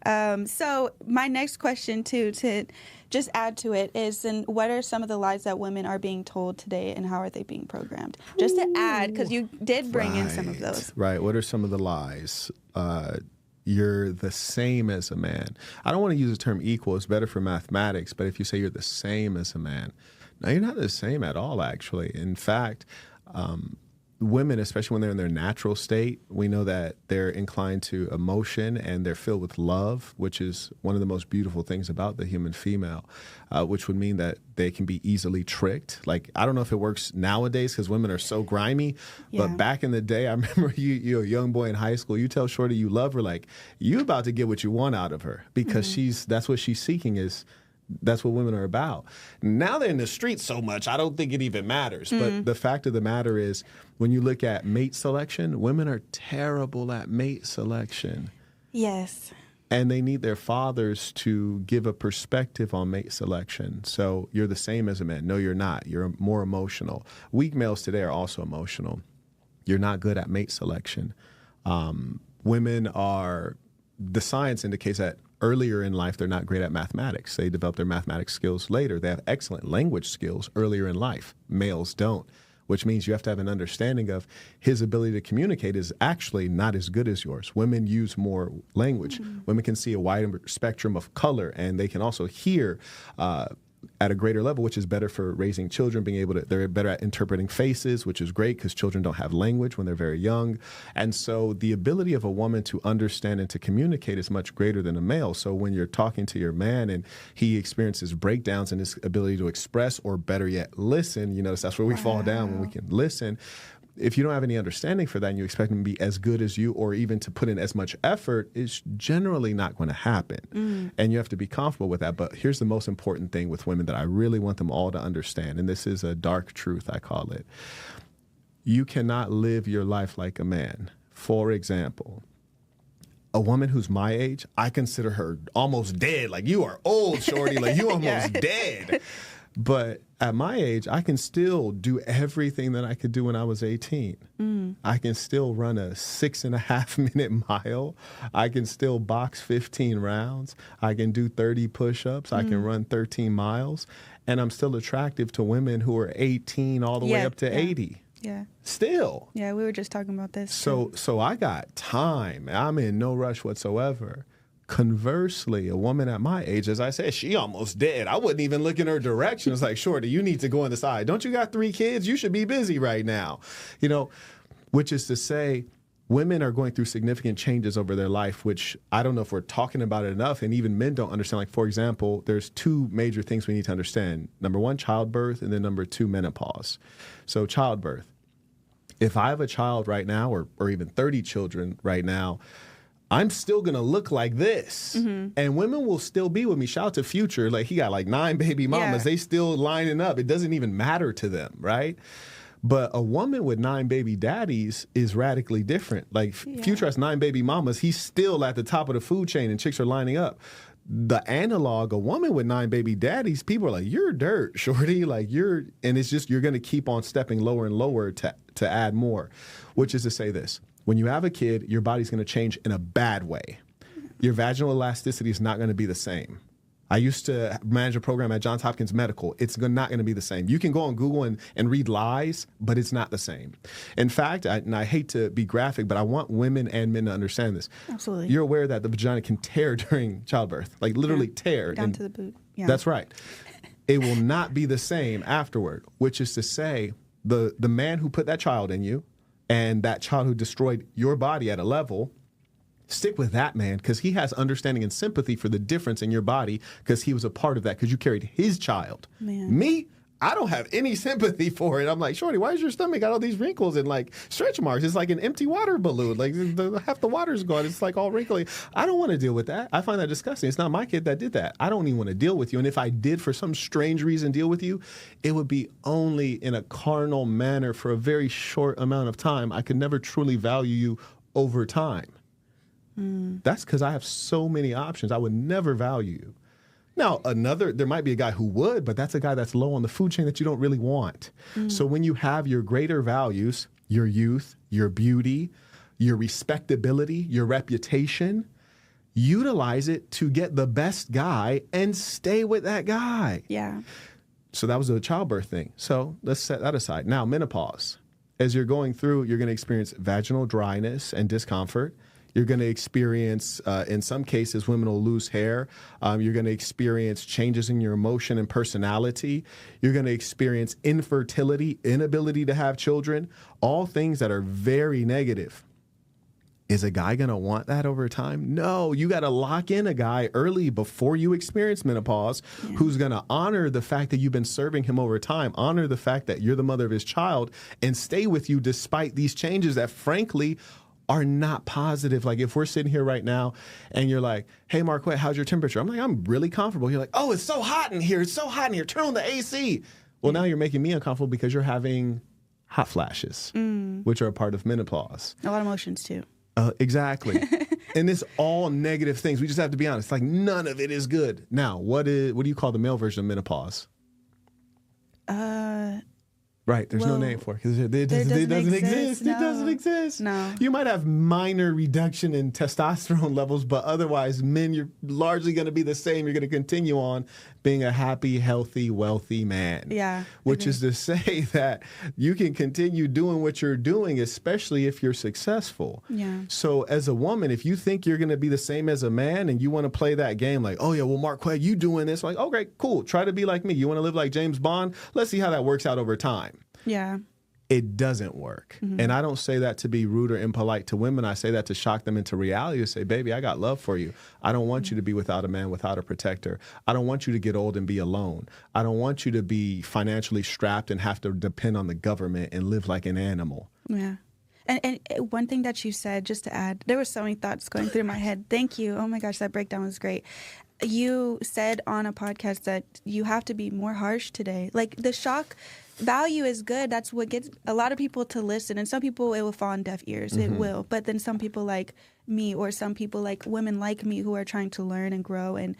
So my next question, too, to just add to it, is then what are some of the lies that women are being told today, and how are they being programmed? Just to add, because you did bring in some of those. Right. What are some of the lies? You're the same as a man. I don't want to use the term equal. It's better for mathematics. But if you say you're the same as a man, no, you're not the same at all, actually. In fact, women, especially when they're in their natural state, we know that they're inclined to emotion and they're filled with love, which is one of the most beautiful things about the human female, which would mean that they can be easily tricked. Like, I don't know if it works nowadays because women are so grimy, but back in the day, I remember you're a young boy in high school, you tell Shorty you love her, like, you about to get what you want out of her because that's what she's seeking is. That's what women are about. Now they're in the streets so much, I don't think it even matters. But the fact of the matter is, when you look at mate selection, women are terrible at mate selection. Yes. And they need their fathers to give a perspective on mate selection. So you're the same as a man. No, you're not. You're more emotional. Weak males today are also emotional. You're not good at mate selection. Women are, the science indicates that earlier in life, they're not great at mathematics. They develop their mathematics skills later. They have excellent language skills earlier in life. Males don't, which means you have to have an understanding of his ability to communicate is actually not as good as yours. Women use more language. Women can see a wider spectrum of color, and they can also hear at a greater level, which is better for raising children, they're better at interpreting faces, which is great because children don't have language when they're very young. And so the ability of a woman to understand and to communicate is much greater than a male. So when you're talking to your man and he experiences breakdowns in his ability to express, or better yet, listen, you notice that's where we fall down when we can listen. If you don't have any understanding for that and you expect him to be as good as you or even to put in as much effort, it's generally not going to happen. And you have to be comfortable with that. But here's the most important thing with women that I really want them all to understand, and this is a dark truth, I call it. You cannot live your life like a man. For example, a woman who's my age, I consider her almost dead. Like, you are old, shorty. Like, you almost dead. But at my age, I can still do everything that I could do when I was 18. I can still run a 6.5 minute mile. I can still box 15 rounds. I can do 30 push-ups. I can run 13 miles. And I'm still attractive to women who are 18 all the way up to 80. Yeah. Still. Yeah, we were just talking about this. So I got time. I'm in no rush whatsoever. Conversely, a woman at my age, as I said, she almost dead. I wouldn't even look in her direction. It's like, shorty, you need to go on the side. Don't you got 3 kids? You should be busy right now. You know, which is to say, women are going through significant changes over their life, which I don't know if we're talking about it enough, and even men don't understand. Like, for example, there's 2 major things we need to understand. Number 1, childbirth, and then number 2, menopause. So childbirth. If I have a child right now, or even 30 children right now, I'm still going to look like this. And women will still be with me. Shout out to Future. Like, he got like 9 baby mamas. They still lining up. It doesn't even matter to them, right? But a woman with 9 baby daddies is radically different. Like, Future has 9 baby mamas. He's still at the top of the food chain and chicks are lining up. The analog, a woman with 9 baby daddies, people are like, you're dirt, shorty. Like, and it's just, you're going to keep on stepping lower and lower to add more, which is to say this. When you have a kid, your body's going to change in a bad way. Your vaginal elasticity is not going to be the same. I used to manage a program at Johns Hopkins Medical. It's not going to be the same. You can go on Google and read lies, but it's not the same. In fact, and I hate to be graphic, but I want women and men to understand this. Absolutely. You're aware that the vagina can tear during childbirth, like literally tear. Down to the boot. Yeah. That's right. It will not be the same afterward, which is to say the man who put that child in you, and that child who destroyed your body at a level, stick with that man because he has understanding and sympathy for the difference in your body because he was a part of that because you carried his child. Man. Me, I don't have any sympathy for it. I'm like, shorty, why is your stomach got all these wrinkles and like stretch marks? It's like an empty water balloon. Like half the water's gone. It's like all wrinkly. I don't want to deal with that. I find that disgusting. It's not my kid that did that. I don't even want to deal with you. And if I did for some strange reason deal with you, it would be only in a carnal manner for a very short amount of time. I could never truly value you over time. That's because I have so many options. I would never value you. Now, there might be a guy who would, but that's a guy that's low on the food chain that you don't really want. So when you have your greater values, your youth, your beauty, your respectability, your reputation, utilize it to get the best guy and stay with that guy. Yeah. So that was the childbirth thing. So let's set that aside. Now, menopause. As you're going through, you're going to experience vaginal dryness and discomfort. You're going to experience, in some cases, women will lose hair. You're going to experience changes in your emotion and personality. You're going to experience infertility, inability to have children, all things that are very negative. Is a guy going to want that over time? No, you got to lock in a guy early before you experience menopause who's going to honor the fact that you've been serving him over time, honor the fact that you're the mother of his child, and stay with you despite these changes that, frankly, are not positive. Like if we're sitting here right now and you're like, hey, Marquett, how's your temperature? I'm like, I'm really comfortable. You're like, oh, it's so hot in here. It's so hot in here. Turn on the AC. Well, now you're making me uncomfortable because you're having hot flashes, which are a part of menopause. A lot of emotions too. Exactly. And it's all negative things. We just have to be honest. Like none of it is good. Now, what do you call the male version of menopause? Right. There's no name for it because it doesn't exist. No. It doesn't exist. No. You might have minor reduction in testosterone levels, but otherwise, men, you're largely going to be the same. You're going to continue on being a happy, healthy, wealthy man. Yeah. Which is to say that you can continue doing what you're doing, especially if you're successful. Yeah. So as a woman, if you think you're going to be the same as a man and you want to play that game like, oh, yeah, well, Marquett, you doing this. Like, okay, cool. Try to be like me. You want to live like James Bond? Let's see how that works out over time. Yeah. It doesn't work. And I don't say that to be rude or impolite to women. I say that to shock them into reality, to say, baby, I got love for you. I don't want you to be without a man, without a protector. I don't want you to get old and be alone. I don't want you to be financially strapped and have to depend on the government and live like an animal. Yeah. And one thing that you said, just to add, there were so many thoughts going through my head. Thank you. Oh my gosh, that breakdown was great. You said on a podcast that you have to be more harsh today. Like the shock value is good. That's what gets a lot of people to listen. And some people, it will fall on deaf ears. It will. But then some people like me, or some people like women like me who are trying to learn and grow and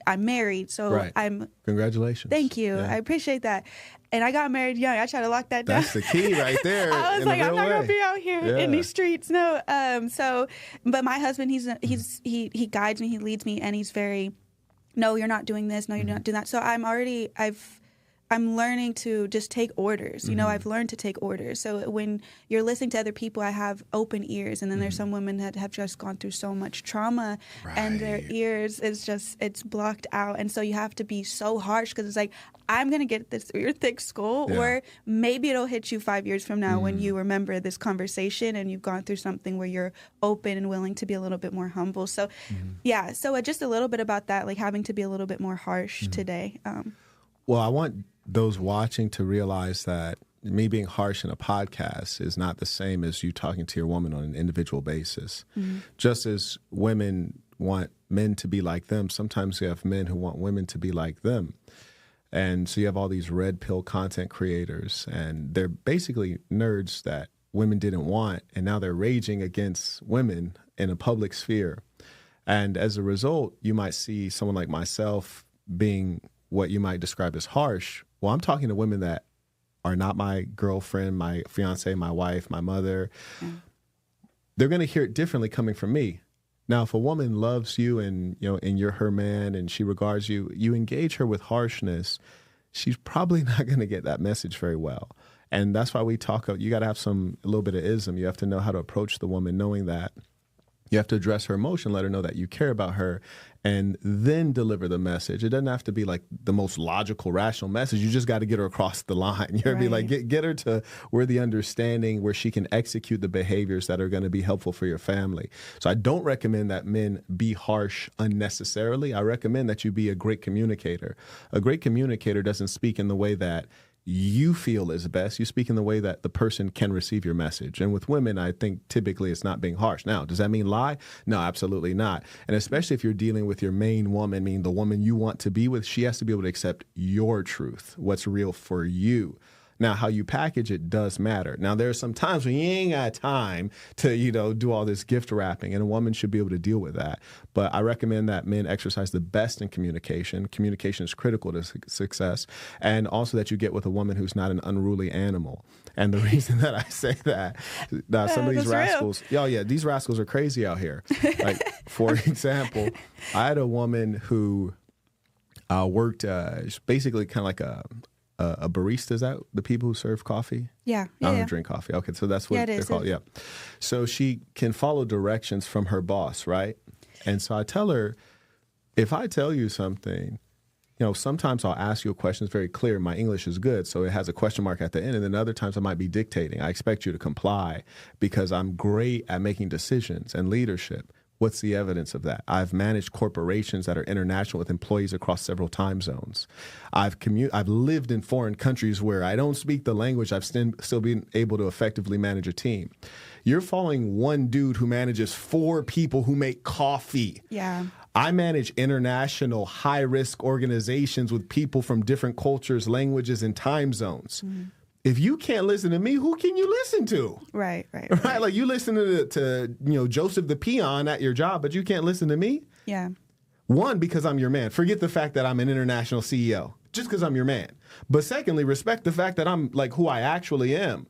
I'm married. So I'm. Congratulations. Thank you. Yeah. I appreciate that. And I got married young. I try to lock that down. That's the key right there. I was like, I'm not gonna be out here in these streets. No. But my husband, he guides me, he leads me, and he's very, no, you're not doing this. No, you're not doing that. So I'm learning to just take orders. You know, I've learned to take orders. So when you're listening to other people, I have open ears. And then there's some women that have just gone through so much trauma and their ears it's blocked out. And so you have to be so harsh because it's like, I'm going to get this through your thick skull, or maybe it'll hit you 5 years from now when you remember this conversation and you've gone through something where you're open and willing to be a little bit more humble. So, so just a little bit about that, like having to be a little bit more harsh today. Well, I want those watching to realize that me being harsh in a podcast is not the same as you talking to your woman on an individual basis. Just as women want men to be like them, sometimes you have men who want women to be like them. And so you have all these red pill content creators, and they're basically nerds that women didn't want, and now they're raging against women in a public sphere. And as a result, you might see someone like myself being what you might describe as harsh. Well, I'm talking to women that are not my girlfriend, my fiance, my wife, my mother. They're going to hear it differently coming from me. Now, if a woman loves you and you're her man and she regards you, you engage her with harshness, she's probably not going to get that message very well. And that's why we talk, you got to have a little bit of ism. You have to know how to approach the woman, knowing that you have to address her emotion, let her know that you care about her, and then deliver the message. It doesn't have to be like the most logical, rational message. You just got to get her across the line. You got to be like, get her to where the understanding, where she can execute the behaviors that are going to be helpful for your family. So I don't recommend that men be harsh unnecessarily. I recommend that you be a great communicator. A great communicator doesn't speak in the way that you feel is best. You speak in the way that the person can receive your message. And with women, I think typically it's not being harsh. Now, does that mean lie? No, absolutely not. And especially if you're dealing with your main woman, meaning the woman you want to be with, she has to be able to accept your truth, what's real for you. Now, how you package it does matter. Now, there are some times when you ain't got time to, do all this gift wrapping, and a woman should be able to deal with that. But I recommend that men exercise the best in communication. Communication is critical to success, and also that you get with a woman who's not an unruly animal. And the reason that I say that, some of these rascals, these rascals are crazy out here. Like, for example, I had a woman who worked basically kind of like a barista. Is that the people who serve coffee? Yeah. I don't drink coffee. Okay, so that's what they're called. Yeah. So she can follow directions from her boss, right? And so I tell her, if I tell you something, sometimes I'll ask you a question that's very clear. My English is good, so it has a question mark at the end. And then other times I might be dictating. I expect you to comply because I'm great at making decisions and leadership. What's the evidence of that? I've managed corporations that are international with employees across several time zones. I've lived in foreign countries where I don't speak the language. I've still been able to effectively manage a team. You're following one dude who manages 4 people who make coffee. Yeah. I manage international high-risk organizations with people from different cultures, languages, and time zones. Mm-hmm. If you can't listen to me, who can you listen to? Right. Like you listen to Joseph the peon at your job, but you can't listen to me? Yeah. One, because I'm your man. Forget the fact that I'm an international CEO, just because I'm your man. But secondly, respect the fact that I'm like who I actually am.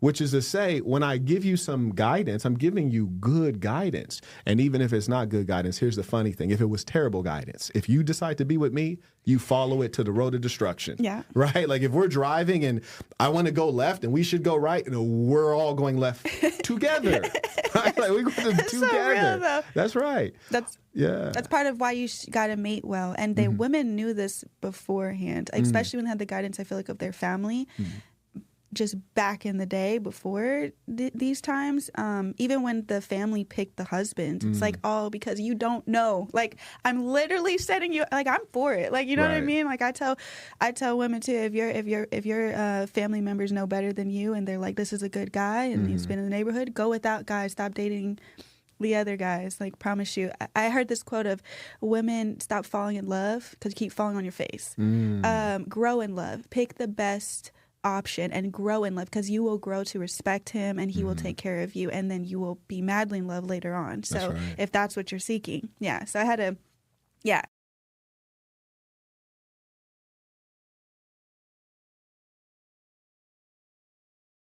Which is to say, when I give you some guidance, I'm giving you good guidance. And even if it's not good guidance, here's the funny thing. If it was terrible guidance, if you decide to be with me, you follow it to the road of destruction. Yeah. Right? Like if we're driving and I want to go left and we should go right, we're all going left together. Right? Like we go together. So real, though. That's right. That's part of why you got to mate well. And women knew this beforehand, especially when they had the guidance, I feel like, of their family. Just back in the day before these times, even when the family picked the husband, it's like, because you don't know. Like, I'm literally setting you, like, I'm for it. Like, you know what I mean? Like, I tell women too, if your family members know better than you and they're like, this is a good guy and he's been in the neighborhood, go with that guy. Stop dating the other guys. Like, promise you. I heard this quote of women stop falling in love because you keep falling on your face. Grow in love. Pick the best option and grow in love, because you will grow to respect him and he will take care of you, and then you will be madly in love later on. So if that's what you're seeking. So I had